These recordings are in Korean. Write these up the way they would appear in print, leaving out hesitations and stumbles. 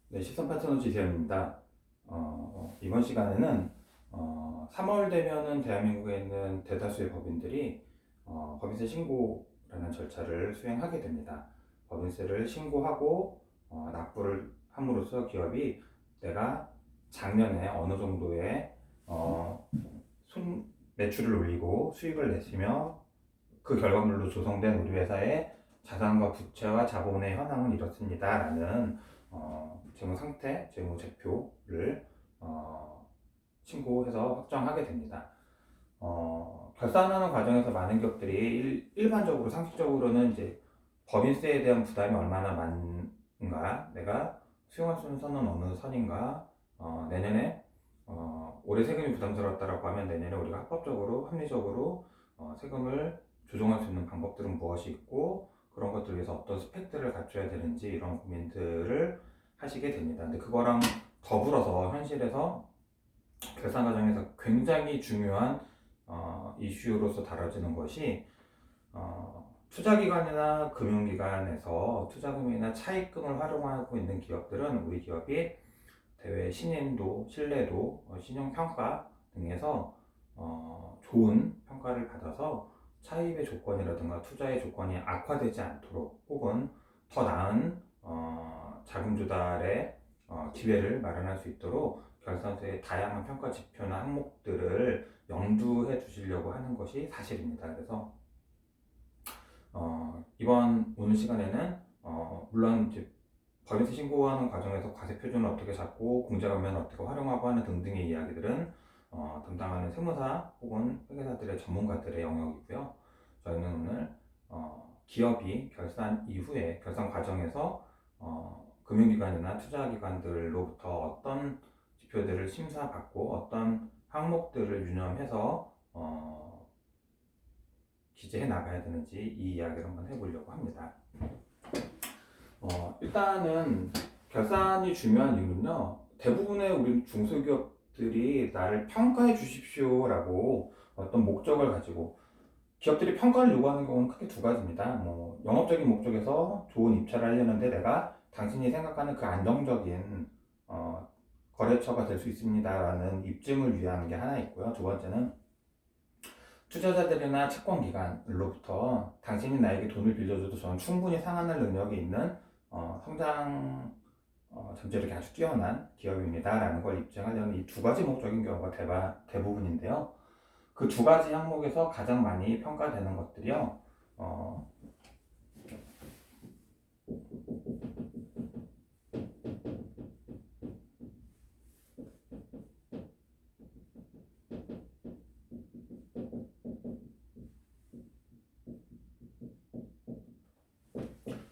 네, 시선 파트너 지세현입니다. 이번 시간에는 3월 되면은 대한민국에 있는 대다수의 법인들이 법인세 신고라는 절차를 수행하게 됩니다. 법인세를 신고하고 납부를 함으로써 기업이 내가 작년에 어느 정도의 매출을 올리고 수익을 냈으며 그 결과물로 조성된 우리 회사의 자산과 부채와 자본의 현황은 이렇습니다라는 재무 상태, 재무 제표를 신고해서 확정하게 됩니다. 결산하는 과정에서 많은 기업들이 일반적으로 상식적으로는 이제 법인세에 대한 부담이 얼마나 많은가, 내가 수용할 수 있는 선은 어느 선인가, 내년에 올해 세금이 부담스럽다라고 하면 내년에 우리가 합법적으로, 합리적으로 세금을 조정할 수 있는 방법들은 무엇이 있고 그런 것들을 위해서 어떤 스펙들을 갖춰야 되는지 이런 고민들을 하시게 됩니다. 근데 그거랑 더불어서 현실에서 결산 과정에서 굉장히 중요한 이슈로서 다뤄지는 것이 투자기관이나 금융기관에서 투자금이나 차입금을 활용하고 있는 기업들은 우리 기업이 대외 신인도, 신뢰도, 신용평가 등에서 좋은 평가를 받아서 차입의 조건이라든가 투자의 조건이 악화되지 않도록 혹은 더 나은 자금 조달의 기회를 마련할 수 있도록 결산서의 다양한 평가 지표나 항목들을 염두해 주시려고 하는 것이 사실입니다. 그래서 이번 오늘 시간에는 물론 이제 법인세 신고하는 과정에서 과세 표준을 어떻게 잡고 공제감면을 어떻게 활용하고 하는 등등의 이야기들은 담당하는 세무사 혹은 회계사들의 전문가들의 영역이고요. 저희는 오늘 기업이 결산 이후에 결산 과정에서 금융기관이나 투자기관들로부터 어떤 지표들을 심사받고 어떤 항목들을 유념해서 기재해 나가야 되는지 이 이야기를 한번 해보려고 합니다. 일단은 결산이 중요한 이유는요. 대부분의 우리 중소기업들이 나를 평가해 주십시오라고 어떤 목적을 가지고 기업들이 평가를 요구하는 경우는 크게 두 가지입니다. 뭐 영업적인 목적에서 좋은 입찰을 하려는데 내가 당신이 생각하는 그 안정적인 거래처가 될 수 있습니다라는 입증을 위한 게 하나 있고요. 두 번째는 투자자들이나 채권기관으로부터 당신이 나에게 돈을 빌려줘도 저는 충분히 상환할 능력이 있는 성장 잠재력이 아주 뛰어난 기업입니다라는 걸 입증하려는 이 두 가지 목적인 경우가 대부분인데요. 그 두 가지 항목에서 가장 많이 평가되는 것들이요.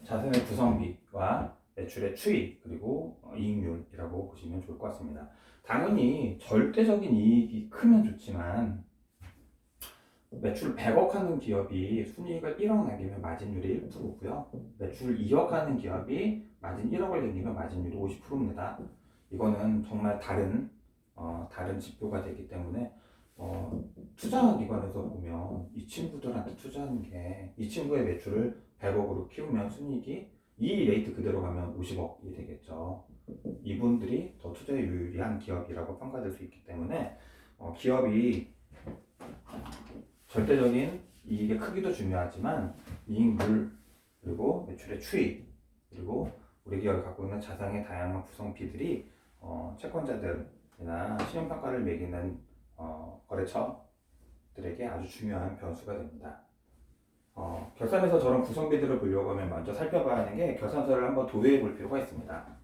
자산의 구성비와 매출의 추이 그리고 이익률이라고 보시면 좋을 것 같습니다. 당연히 절대적인 이익이 크면 좋지만 매출 100억 하는 기업이 순이익을 1억 남기면 마진율이 1%고요. 매출 2억 하는 기업이 마진 1억을 남기면 마진율이 50%입니다. 이거는 정말 다른 지표가 되기 때문에 투자기관에서 보면 이 친구들한테 투자하는 게 이 친구의 매출을 100억으로 키우면 순이익이 이 레이트 그대로 가면 50억이 되겠죠. 이분들이 더 투자에 유리한 기업이라고 평가될 수 있기 때문에 기업이 절대적인 이익의 크기도 중요하지만 이익률 그리고 매출의 추이 그리고 우리 기업이 갖고 있는 자산의 다양한 구성비들이 채권자들이나 신용평가를 매기는 거래처들에게 아주 중요한 변수가 됩니다. 결산에서 저런 구성비들을 보려고 하면 먼저 살펴봐야 하는 게 결산서를 한번 도배해 볼 필요가 있습니다.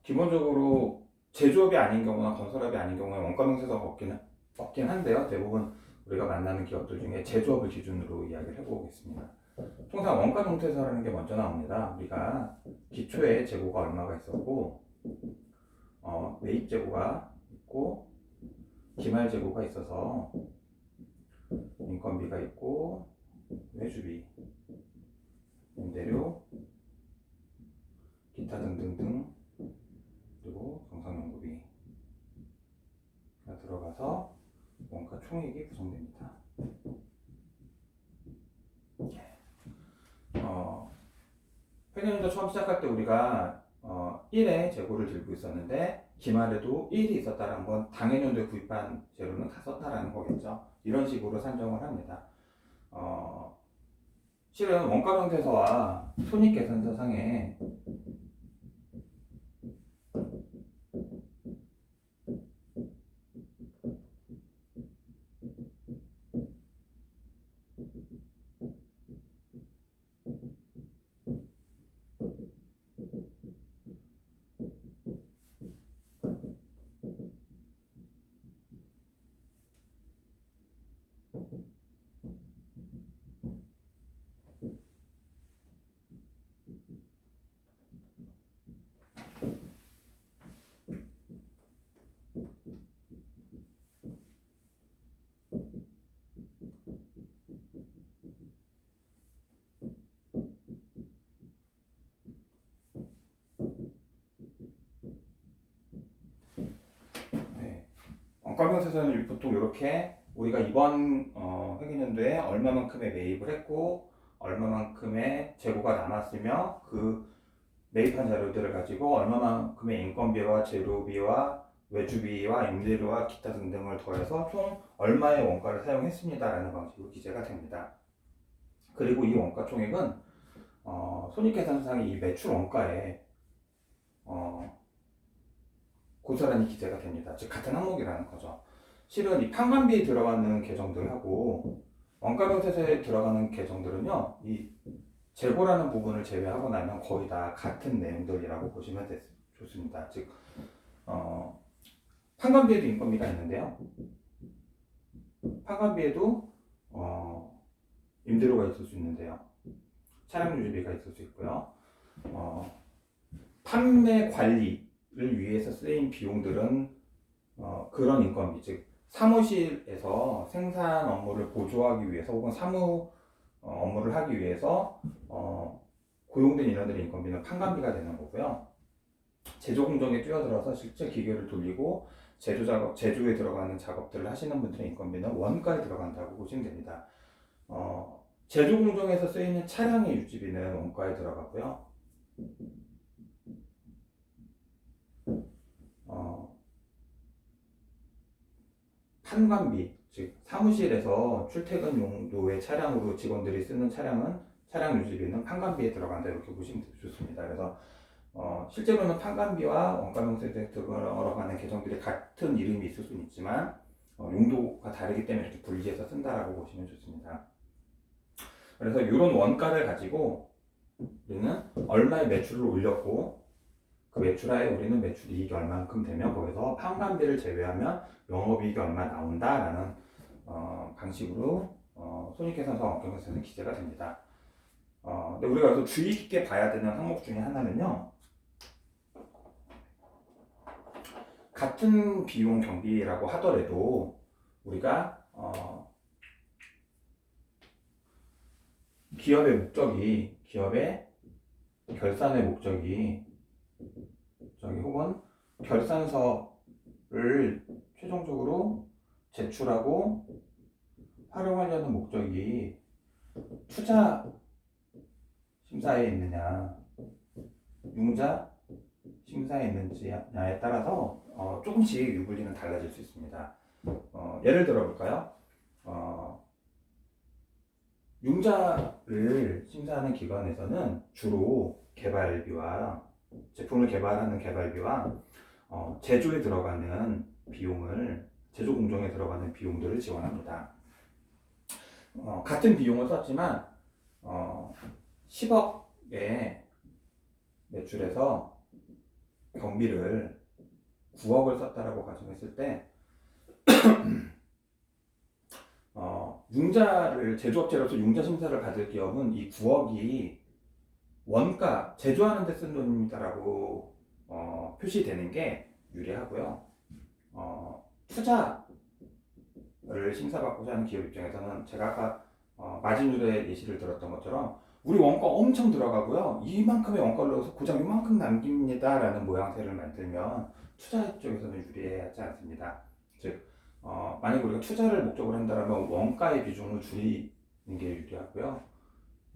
기본적으로 제조업이 아닌 경우나 건설업이 아닌 경우에 원가 명세서가 없긴 한데요. 대부분 우리가 만나는 기업들 중에 제조업을 기준으로 이야기를 해보겠습니다. 통상 원가 명세서라는 게 먼저 나옵니다. 우리가 기초에 재고가 얼마가 있었고 매입 재고가 있고 기말 재고가 있어서 인건비가 있고 외주비, 임대료, 기타 등등등 그리고 정상연구비가 들어가서 원가 총액이 구성됩니다. 회계연도 처음 시작할 때 우리가 1의 재고를 들고 있었는데 기말에도 1이 있었다라는 건 당해년도에 구입한 재료는 다 썼다라는 거겠죠. 이런 식으로 산정을 합니다. 실은 원가명세서와 손익계산서상에 원가명세서는 보통 이렇게 우리가 이번 회계연도에 얼마만큼의 매입을 했고 얼마만큼의 재고가 남았으며 그 매입한 자료들을 가지고 얼마만큼의 인건비와 재료비와 외주비와 임대료와 기타 등등을 더해서 총 얼마의 원가를 사용했습니다라는 방식으로 기재가 됩니다. 그리고 이 원가 총액은 손익계산상의 이 매출 원가에 고스란히 기재가 됩니다. 즉 같은 항목이라는 거죠. 실은 이 판관비에 들어가는 계정들하고 원가명세서에 들어가는 계정들은요, 이 재고라는 부분을 제외하고 나면 거의 다 같은 내용들이라고 보시면 좋습니다. 즉 판관비에도 인건비가 있는데요. 판관비에도 임대료가 있을 수 있는데요. 차량 유지비가 있을 수 있고요. 판매 관리를 위해서 쓰인 비용들은 그런 인건비, 즉 사무실에서 생산 업무를 보조하기 위해서 혹은 사무 업무를 하기 위해서 고용된 인원들의 인건비는 판관비가 되는 거고요. 제조 공정에 뛰어들어서 실제 기계를 돌리고 제조에 들어가는 작업들을 하시는 분들의 인건비는 원가에 들어간다고 보시면 됩니다. 제조 공정에서 쓰이는 차량의 유지비는 원가에 들어가고요. 판관비, 즉 사무실에서 출퇴근 용도의 차량으로 직원들이 쓰는 차량 유지비는 판관비에 들어간다 이렇게 보시면 좋습니다. 그래서 실제로는 판관비와 원가명세서에 들어가는 계정들이 같은 이름이 있을 수는 있지만 용도가 다르기 때문에 이렇게 분리해서 쓴다라고 보시면 좋습니다. 그래서 이런 원가를 가지고 우리는 얼마의 매출을 올렸고 그 매출하에 우리는 매출 이익이 얼만큼 되면 거기서 판관비를 제외하면 영업이익이 얼마 나온다라는 방식으로 손익계산서와 원가명세서는 기재가 됩니다. 근데 우리가 여기서 주의 깊게 봐야 되는 항목 중에 하나는요, 같은 비용 경비라고 하더라도 우리가 기업의 결산의 목적이 혹은 결산서를 최종적으로 제출하고 활용하려는 목적이 투자 심사에 있느냐, 융자 심사에 있는지냐에 따라서 조금씩 유불리는 달라질 수 있습니다. 예를 들어 볼까요? 융자를 심사하는 기관에서는 주로 개발비와 제품을 개발하는 개발비와 제조에 들어가는 비용을, 제조 공정에 들어가는 비용들을 지원합니다. 같은 비용을 썼지만 10억의 매출에서 경비를 9억을 썼다라고 가정했을 때 융자를 제조업체로서 융자 심사를 받을 기업은 이 9억이 원가, 제조하는 데 쓴 돈입니다라고 표시되는 게 유리하고요. 투자를 심사받고자 하는 기업 입장에서는 제가 아까 마진율의 예시를 들었던 것처럼 우리 원가 엄청 들어가고요, 이만큼의 원가를 넣어서 고작 이만큼 남깁니다 라는 모양새를 만들면 투자 쪽에서는 유리하지 않습니다. 즉 만약 우리가 투자를 목적으로 한다면 원가의 비중을 줄이는 게 유리하고요.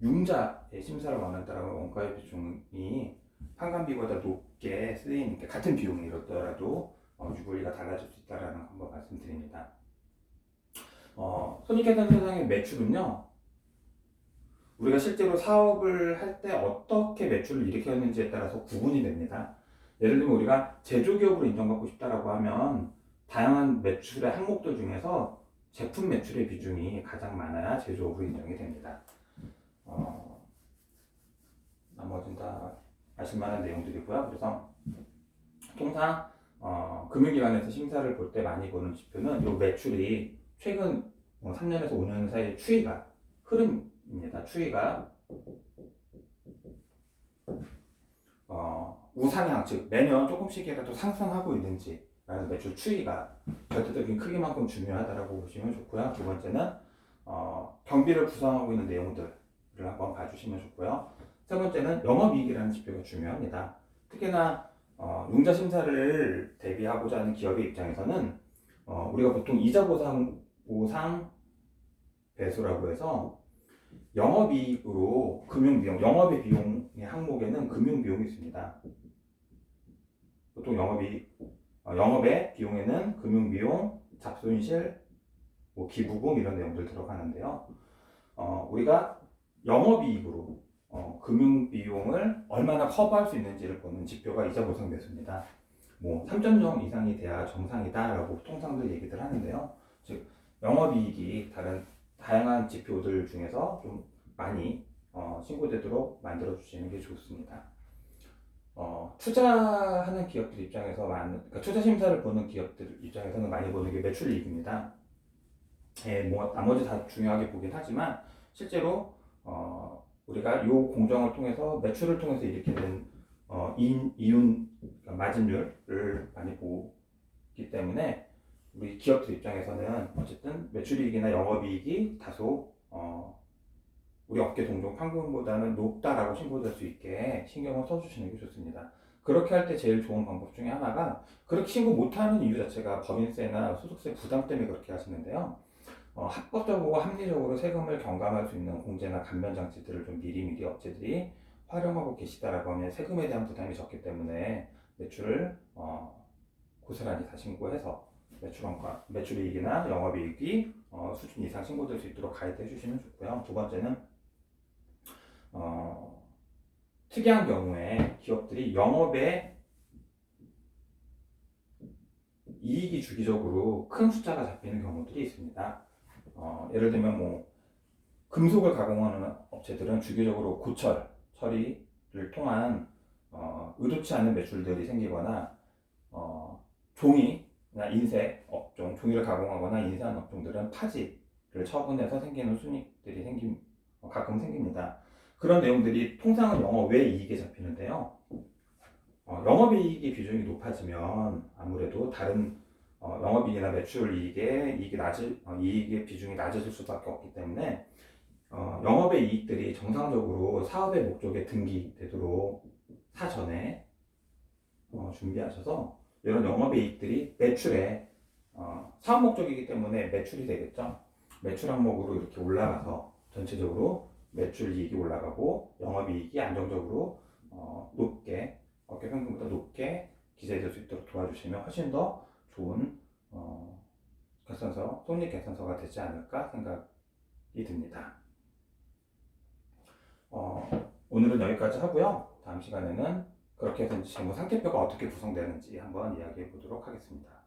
융자의 심사를 원한다라고 원가의 비중이 판관비보다 높게 쓰이는 같은 비용이더라도 유불리가 달라질 수 있다라는 거 한번 말씀드립니다. 손익계산서상의 매출은요, 우리가 실제로 사업을 할 때 어떻게 매출을 일으켰는지에 따라서 구분이 됩니다. 예를 들면 우리가 제조기업으로 인정받고 싶다라고 하면 다양한 매출의 항목들 중에서 제품 매출의 비중이 가장 많아야 제조업으로 인정이 됩니다. 나머지는 다 아실만한 내용들이고요. 그래서 통상 금융기관에서 심사를 볼 때 많이 보는 지표는 이 매출이 최근 3년에서 5년 사이의 추이가 흐름입니다. 추이가 우상향, 즉 매년 조금씩이라도 상승하고 있는지 라는 매출 추이가 절대적인 크기만큼 중요하다고 보시면 좋고요. 두 번째는 경비를 구성하고 있는 내용들을 한번 봐주시면 좋고요. 세 번째는 영업이익이라는 지표가 중요합니다. 특히나 융자 심사를 대비하고자 하는 기업의 입장에서는 우리가 보통 이자 보상 배수라고 해서 영업이익으로 금융비용, 영업의 비용의 항목에는 금융비용이 있습니다. 보통 영업의 비용에는 금융비용, 잡손실, 기부금 이런 내용들 들어가는데요. 우리가 영업이익으로 금융비용을 얼마나 커버할 수 있는지를 보는 지표가 이자보상 배수입니다. 3.0 이상이 돼야 정상이다라고 통상들 얘기들 하는데요. 즉 영업이익이 다양한 지표들 중에서 좀 많이 신고되도록 만들어 주시는 게 좋습니다. 투자하는 기업들 입장에서 그러니까 투자 심사를 보는 기업들 입장에서는 많이 보는 게 매출이익입니다. 나머지 다 중요하게 보긴 하지만 실제로 우리가 이 공정을 통해서 매출을 통해서 일으키는 이윤 그러니까 마진율을 많이 보기 때문에 우리 기업들 입장에서는 어쨌든 매출이익이나 영업이익이 다소 우리 업계 동종 평균보다는 높다라고 신고될 수 있게 신경을 써주시는 게 좋습니다. 그렇게 할 때 제일 좋은 방법 중에 하나가 그렇게 신고 못하는 이유 자체가 법인세나 소득세 부담 때문에 그렇게 하시는데요. 합법적이고 합리적으로 세금을 경감할 수 있는 공제나 감면 장치들을 좀 미리미리 업체들이 활용하고 계시다라고 하면 세금에 대한 부담이 적기 때문에 매출을 고스란히 다 신고해서 매출이익이나 영업이익이 수준 이상 신고될 수 있도록 가이드 해주시면 좋고요. 두 번째는 특이한 경우에 기업들이 영업에 이익이 주기적으로 큰 숫자가 잡히는 경우들이 있습니다. 예를 들면 금속을 가공하는 업체들은 주기적으로 고철, 처리를 통한 의도치 않은 매출들이 생기거나 종이나 인쇄 업종, 종이를 가공하거나 인쇄하는 업종들은 파지를 처분해서 생기는 순이익들이 가끔 생깁니다. 그런 내용들이 통상은 영업 외 이익에 잡히는데요. 영업이익의 비중이 높아지면 아무래도 다른 영업이익이나 매출이익의 이익의 비중이 낮아질 수밖에 없기 때문에 영업의 이익들이 정상적으로 사업의 목적에 등기되도록 사전에 준비하셔서 이런 영업의 이익들이 매출에 사업 목적이기 때문에 매출이 되겠죠. 매출 항목으로 이렇게 올라가서 전체적으로 매출 이익이 올라가고 영업이익이 안정적으로 높게 업계 평균보다 높게 기재될 수 있도록 도와주시면 훨씬 더 좋은 손익 계산서가 되지 않을까 생각이 듭니다. 오늘은 여기까지 하고요. 다음 시간에는 그렇게 해서 재무 상태표가 어떻게 구성되는지 한번 이야기해 보도록 하겠습니다.